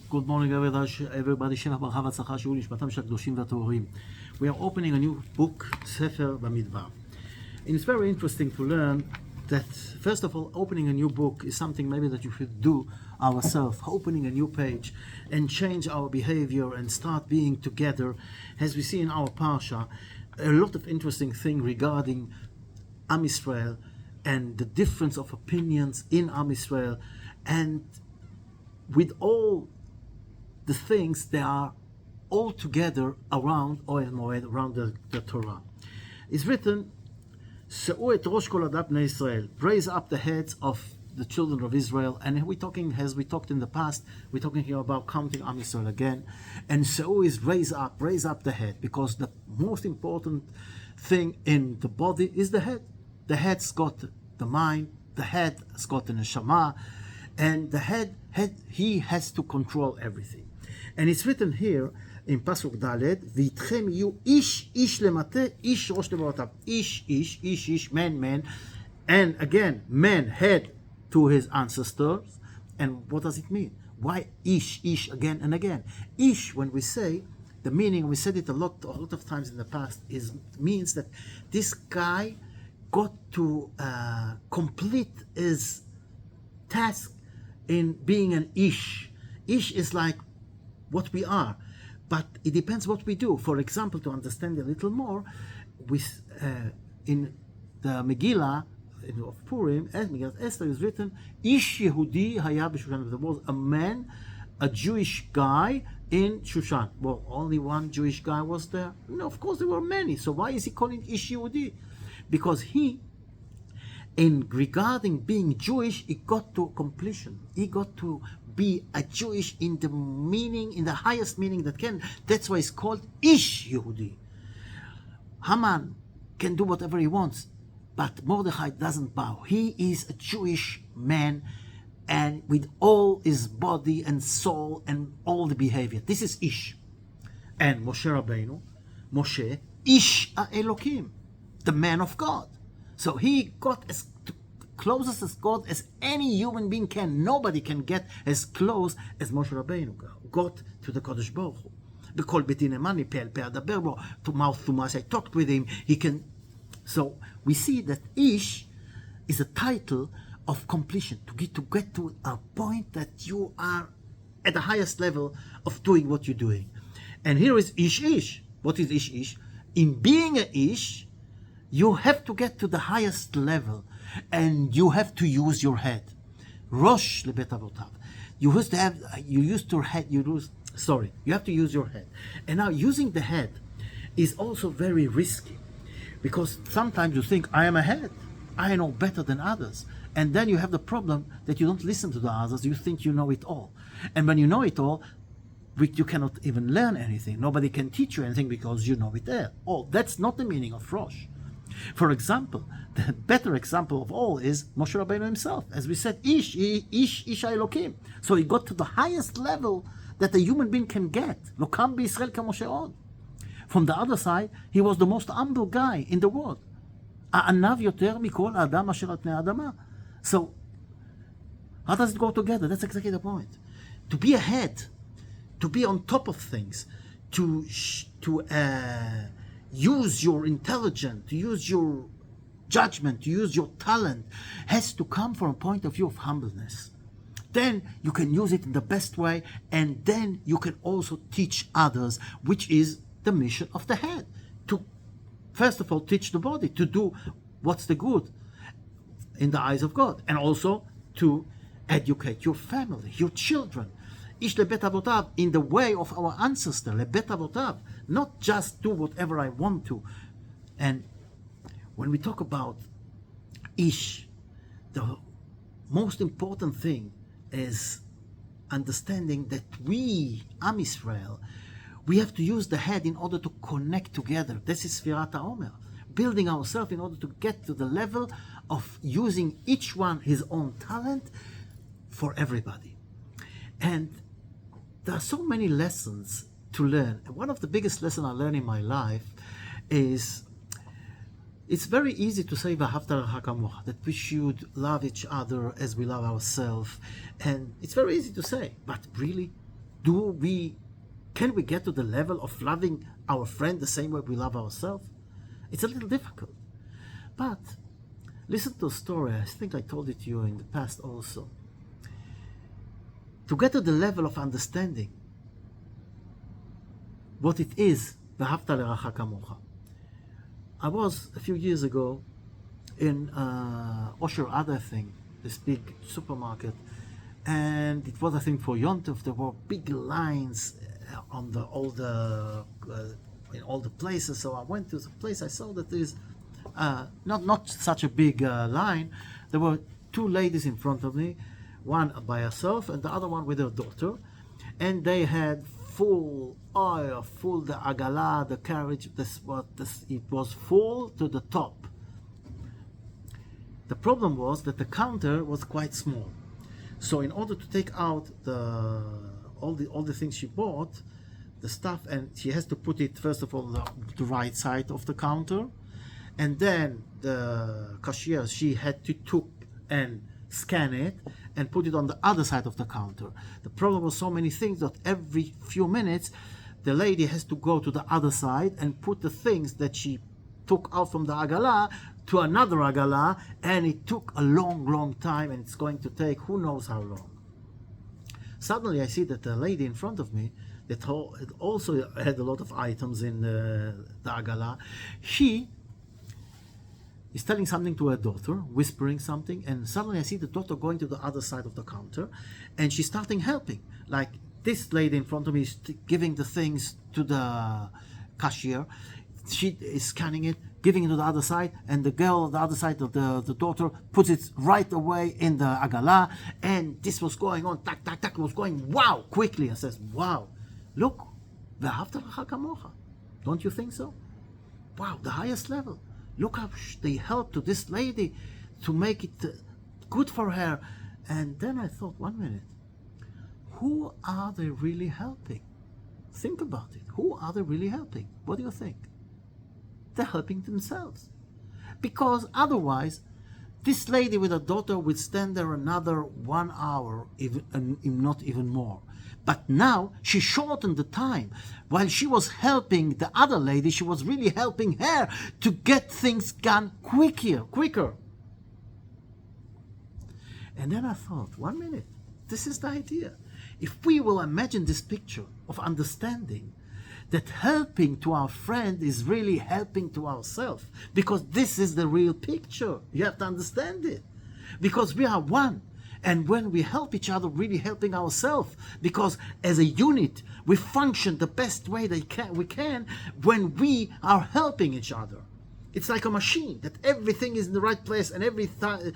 Good morning, everybody. Shema Barcha V'Atzlacha, Shiur Nishmatam Shel Kedoshim V'Tohorim. We are opening a new book, Sefer Bamidbar. And it's very interesting to learn that, first of all, opening a new book is something maybe that you should do ourselves, opening a new page and change our behavior and start being together. As we see in our parsha, a lot of interesting things regarding Am Yisrael and the difference of opinions in Am Yisrael, and with all the things they are all together around Ohel Moed, around the Torah. It's written, She'u et rosh kol adat bnei Yisrael, raise up the heads of the children of Israel. And we're talking, as we talked in the past, we're talking here about counting Am Yisrael again. And She'u is raise up the head, because the most important thing in the body is the head. The head's got the mind, the head has got the neshama, and the head, he has to control everything. And it's written here in Pasuk Dalet, V'itchem yu ish lemate, ish rosh levarotav. Ish, man. And again, man, head to his ancestors. And what does it mean? Why ish again and again? Ish, when we say, the meaning, we said it a lot of times in the past, means that this guy got to complete his task in being an ish. Ish is like what we are, but it depends what we do. For example, to understand a little more, with in the Megillah of Purim, as Megillah Esther is written, Ish Yehudi haya b'Shushan. There was a man, a Jewish guy in Shushan. Well, only one Jewish guy was there? No, of course there were many. So why is he calling Ish Yehudi? Because he, in regarding being Jewish, he got to completion. He got to be a Jewish in the meaning, in the highest meaning that can. That's why it's called Ish Yehudi. Haman can do whatever he wants, but Mordechai doesn't bow. He is a Jewish man, and with all his body and soul and all the behavior. This is Ish. And Moshe Rabbeinu, Moshe, Ish Elokim, the man of God. So he got as closest as God as any human being can. Nobody can get as close as Moshe Rabbeinu got to the Kodesh Baruch Hu. B'kol beti ne'eman mipeh adaber bo, to mouth to mouth. I talked with him. He can. So we see that Ish is a title of completion, to get to a point that you are at the highest level of doing what you're doing. And here is Ish. What is Ish? In being a Ish, you have to get to the highest level, and you have to use your head. Rosh lebet avotav. You have to use your head. And now using the head is also very risky, because sometimes you think, I am a head, I know better than others. And then you have the problem that you don't listen to the others, you think you know it all. And when you know it all, you cannot even learn anything. Nobody can teach you anything because you know it all. That's not the meaning of Rosh. For example, the better example of all is Moshe Rabbeinu himself. As we said, Ish Elokim. So he got to the highest level that a human being can get. Lokam b'Yisrael k'Moshe od. From the other side, he was the most humble guy in the world. Ha'anav yoter mikol adam asher al pnei adama. So, how does it go together? That's exactly the point. To be ahead, to be on top of things, to use your intelligence, to use your judgment, to use your talent, has to come from a point of view of humbleness. Then you can use it in the best way, and then you can also teach others, which is the mission of the head. To, first of all, teach the body to do what's the good in the eyes of God, and also to educate your family, your children. Ish lebet avotav, in the way of our ancestor, lebet avotav, not just do whatever I want to. And when we talk about Ish, the most important thing is understanding that we, Am Yisrael, we have to use the head in order to connect together. This is Sfirat HaOmer, building ourselves in order to get to the level of using each one his own talent for everybody. And there are so many lessons to learn. And one of the biggest lessons I learned in my life is, it's very easy to say that we should love each other as we love ourselves. And it's very easy to say, but really, can we get to the level of loving our friend the same way we love ourselves? It's a little difficult. But listen to a story. I think I told it to you in the past also. To get to the level of understanding what it is, ואהבת לרעך כמוך. I was a few years ago in Osher other thing, this big supermarket, and it was, I think, for Yom Tov. There were big lines on in all the places. So I went to the place. I saw that there is not such a big line. There were two ladies in front of me, one by herself and the other one with her daughter, and they had full oil, full the agala, the carriage. It was full to the top. The problem was that the counter was quite small. So in order to take out all the things she bought, the stuff, and she has to put it first of all the right side of the counter, and then the cashier, she had to took and scan it and put it on the other side of the counter. The problem was so many things that every few minutes the lady has to go to the other side and put the things that she took out from the agala to another agala, and it took a long time, and it's going to take who knows how long. Suddenly I see that the lady in front of me that also had a lot of items in the agala, she is telling something to her daughter, whispering something, and suddenly I see the daughter going to the other side of the counter, and she's starting helping. Like this lady in front of me is giving the things to the cashier. She is scanning it, giving it to the other side, and the girl on the other side of the daughter puts it right away in the agala, and this was going on, tak, tak, tak, it was going, wow, quickly. I says, wow, look, ואהבת לך כמוך. Don't you think so? Wow, the highest level. Look how they helped to this lady to make it good for her. And then I thought, 1 minute, who are they really helping? Think about it. Who are they really helping? What do you think? They're helping themselves. Because otherwise, this lady with her daughter would stand there another 1 hour, even not even more. But now she shortened the time. While she was helping the other lady, she was really helping her to get things done quicker. And then I thought, 1 minute, this is the idea. If we will imagine this picture of understanding that helping to our friend is really helping to ourselves, because this is the real picture. You have to understand it. Because we are one. And when we help each other, really helping ourselves, because as a unit, we function the best way we can when we are helping each other. It's like a machine, that everything is in the right place, and everything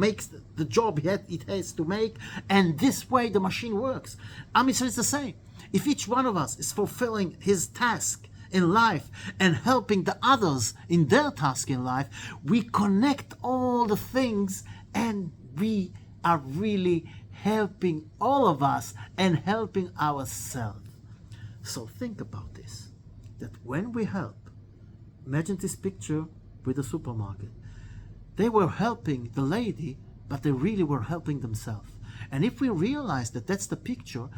makes the job it has to make, and this way the machine works. Am Yisrael is the same. If each one of us is fulfilling his task in life and helping the others in their task in life, we connect all the things, and we are really helping all of us and helping ourselves. So think about this, that when we help, imagine this picture with the supermarket. They were helping the lady, but they really were helping themselves. And if we realize that that's the picture,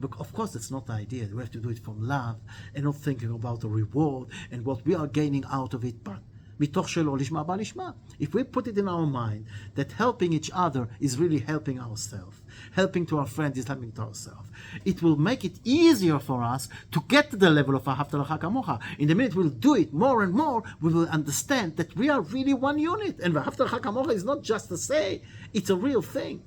of course that's not the idea. We have to do it from love and not thinking about the reward and what we are gaining out of it, but מתוך שלא לשמה בא לשמה. If we put it in our mind that helping each other is really helping ourselves, helping to our friend is helping to ourselves, it will make it easier for us to get to the level of אהבת לך כמוך. In the minute we'll do it more and more, we will understand that we are really one unit, and ואהבת לך כמוך is not just a say, it's a real thing.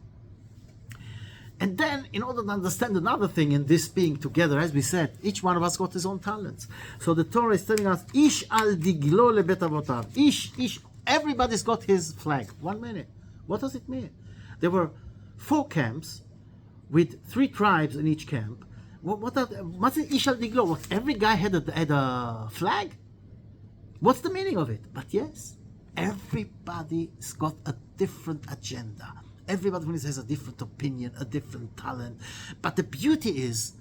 And then, in order to understand another thing in this being together, as we said, each one of us got his own talents. So the Torah is telling us, Ish al diglo lebet avotav. Ish, everybody's got his flag. 1 minute. What does it mean? There were 4 camps with 3 tribes in each camp. What's it, Ish al diglo? What, every guy had a flag? What's the meaning of it? But yes, everybody's got a different agenda. Everybody has a different opinion, a different talent. But the beauty is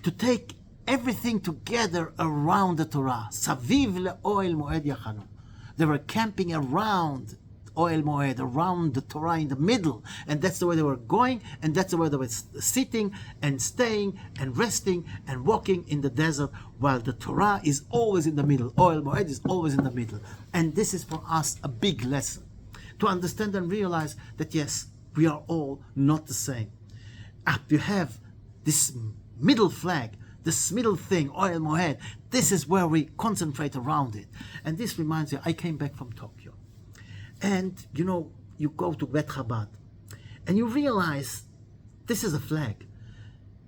to take everything together around the Torah. Saviv le'oel moed yachanu. They were camping around Oel Moed, around the Torah in the middle. And that's the way they were going, and that's the way they were sitting and staying and resting and walking in the desert, while the Torah is always in the middle. Oel Moed is always in the middle. And this is for us a big lesson, to understand and realize that yes, we are all not the same. You have this middle flag, this middle thing, Oel Moed. This is where we concentrate around it. And this reminds me, I came back from Tokyo. And, you know, you go to Bet Chabad and you realize this is a flag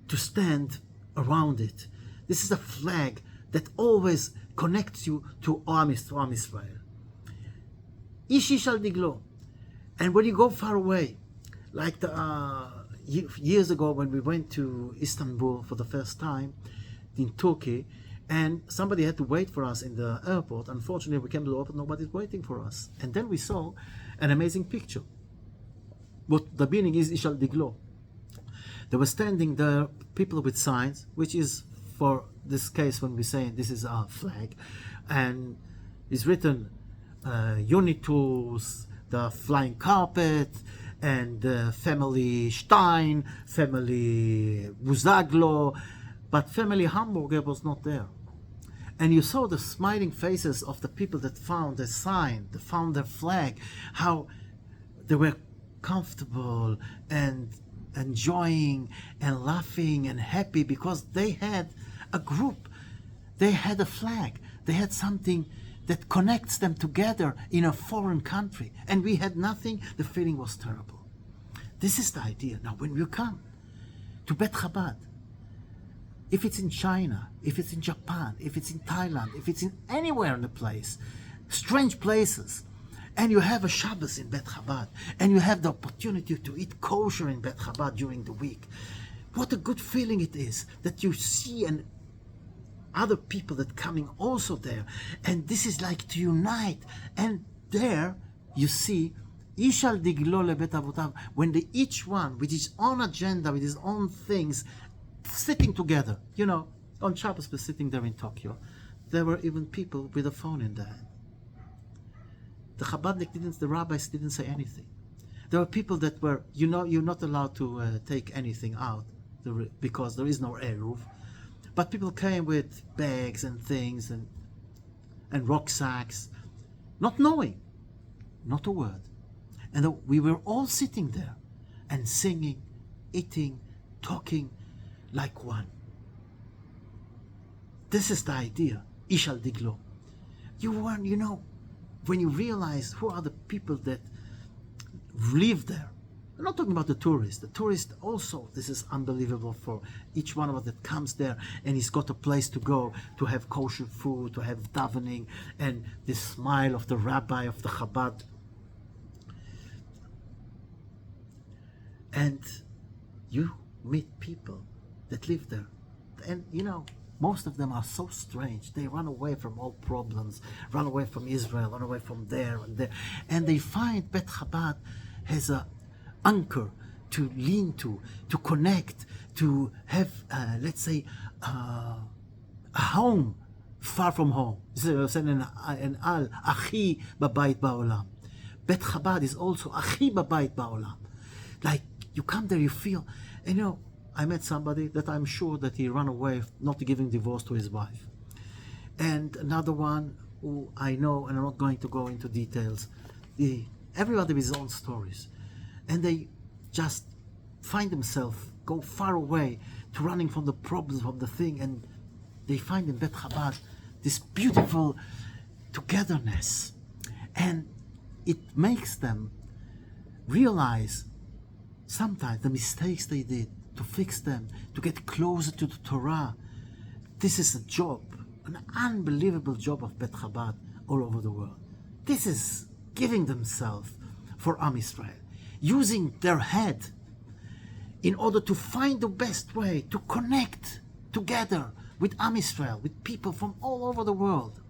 to stand around it. This is a flag that always connects you to Am Israel. Ishi shall diglo. And when you go far away, like years ago when we went to Istanbul for the first time in Turkey, and somebody had to wait for us in the airport. Unfortunately, we came to the airport, nobody's waiting for us. And then we saw an amazing picture. What the meaning is, Ishal Diglo. They were standing there, people with signs, which is for this case when we say this is our flag, and it's written Unitus, the flying carpet, and family Stein, family Buzaglo, but family Hamburger was not there. And you saw the smiling faces of the people that found the sign, that found their flag, how they were comfortable and enjoying and laughing and happy because they had a group, they had a flag, they had something that connects them together in a foreign country. And we had nothing. The feeling was terrible. This is the idea. Now, when you come to Bet Chabad, if it's in China, if it's in Japan, if it's in Thailand, if it's in anywhere in the place, strange places, and you have a Shabbos in Bet Chabad, and you have the opportunity to eat kosher in Bet Chabad during the week, what a good feeling it is that you see and other people that coming also there, and this is like to unite. And there you see Ishal Diglo lebet avotav, when they each one with his own agenda, with his own things, sitting together. You know, on Shabbos we're sitting there in Tokyo. There were even people with a phone in their hand. The Chabadnik didn't, the rabbis didn't say anything. There were people that were, you know, you're not allowed to take anything out because there is no Eruv. But people came with bags and things and rucksacks, not knowing, not a word. And we were all sitting there and singing, eating, talking like one. This is the idea, Ishal Diglo. You know, when you realize who are the people that live there. I'm not talking about the tourists. The tourist also, this is unbelievable for each one of us that comes there and he's got a place to go to have kosher food, to have davening, and the smile of the rabbi of the Chabad. And you meet people that live there. And you know, most of them are so strange. They run away from all problems, run away from Israel, run away from there and there. And they find Bet Chabad has a anchor to lean to connect, to have, let's say, a home far from home. An al, Achi babayit ba'olam. Bet Chabad is also Achi babayit ba'olam. Like, you come there, you feel, and you know, I met somebody that I'm sure that he ran away, not giving divorce to his wife. And another one who I know, and I'm not going to go into details, everybody with his own stories. And they just find themselves, go far away to running from the problems, from the thing, and they find in Bet Chabad this beautiful togetherness. And it makes them realize sometimes the mistakes they did, to fix them, to get closer to the Torah. This is a job, an unbelievable job of Bet Chabad all over the world. This is giving themselves for Am Israel, using their head in order to find the best way to connect together with Am Israel, with people from all over the world.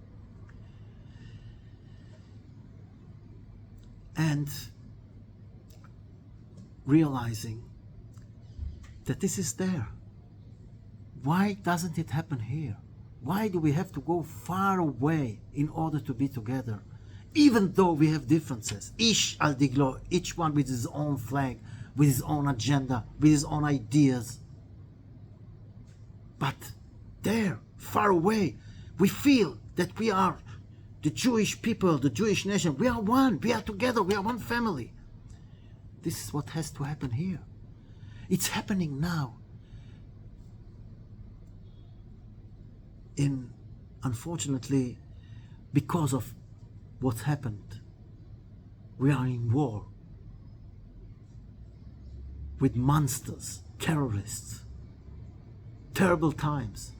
And realizing that this is there. Why doesn't it happen here? Why do we have to go far away in order to be together? even though we have differences, ish al diglo, each one with his own flag, with his own agenda, with his own ideas. But there, far away, we feel that we are the Jewish people, the Jewish nation. We are one, we are together, we are one family. This is what has to happen here. It's happening now. Unfortunately, because of what's happened, we are in war with monsters, terrorists, terrible times.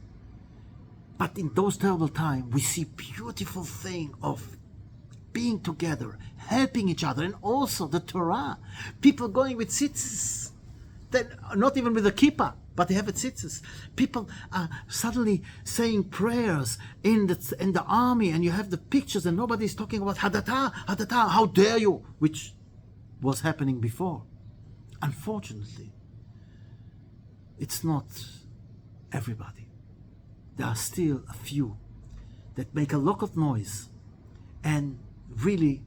But in those terrible times, we see beautiful thing of being together, helping each other, and also the Torah. People going with tzitzis, not even with a kippah, but they have a tzitzis. People are suddenly saying prayers in the army, and you have the pictures, and nobody's talking about hadata, hadata, how dare you, which was happening before. Unfortunately, it's not everybody. There are still a few that make a lot of noise, and really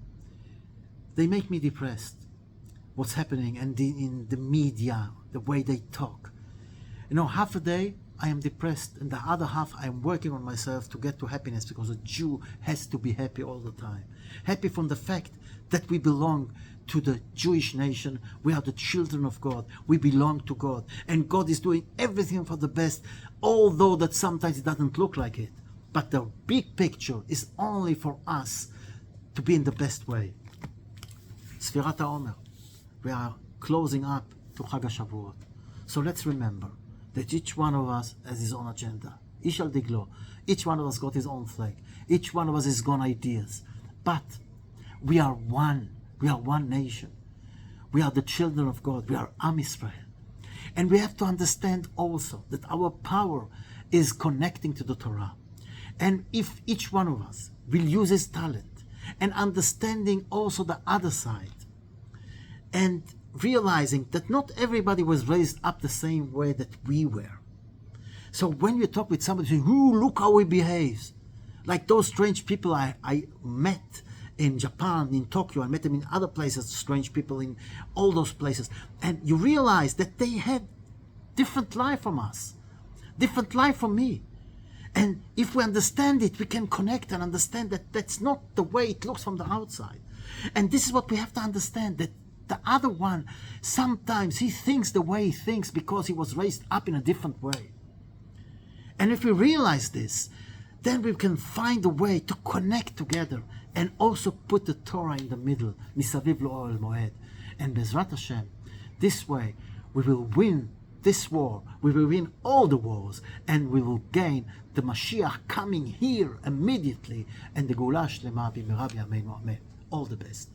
they make me depressed. What's happening and in the media, the way they talk. You know, half a day I am depressed, and the other half I am working on myself to get to happiness, because a Jew has to be happy all the time. Happy from the fact that we belong to the Jewish nation. We are the children of God. We belong to God. And God is doing everything for the best, although that sometimes it doesn't look like it. But the big picture is only for us to be in the best way. Sfirat HaOmer. We are closing up to Chag HaShavuot. So let's remember that each one of us has his own agenda. Ish al diglo. Each one of us got his own flag. Each one of us has got ideas. But we are one. We are one nation. We are the children of God. We are Am Yisrael. And we have to understand also that our power is connecting to the Torah. And if each one of us will use his talent and understanding also the other side, and realizing that not everybody was raised up the same way that we were. So when you talk with somebody, say, "Ooh, look how he behaves," like those strange people I met in Japan, in Tokyo, I met them in other places, strange people in all those places, and you realize that they had different life from us, different life from me. And if we understand it, we can connect and understand that that's not the way it looks from the outside. And this is what we have to understand, that the other one, sometimes he thinks the way he thinks because he was raised up in a different way. And if we realize this, then we can find a way to connect together and also put the Torah in the middle, Misaviv L'Ohel Moed. And Bezrat Hashem, this way we will win this war, we will win all the wars, and we will gain the Mashiach coming here immediately, and the Geulah Shlema B'mehera B'yameinu Amen. All the best.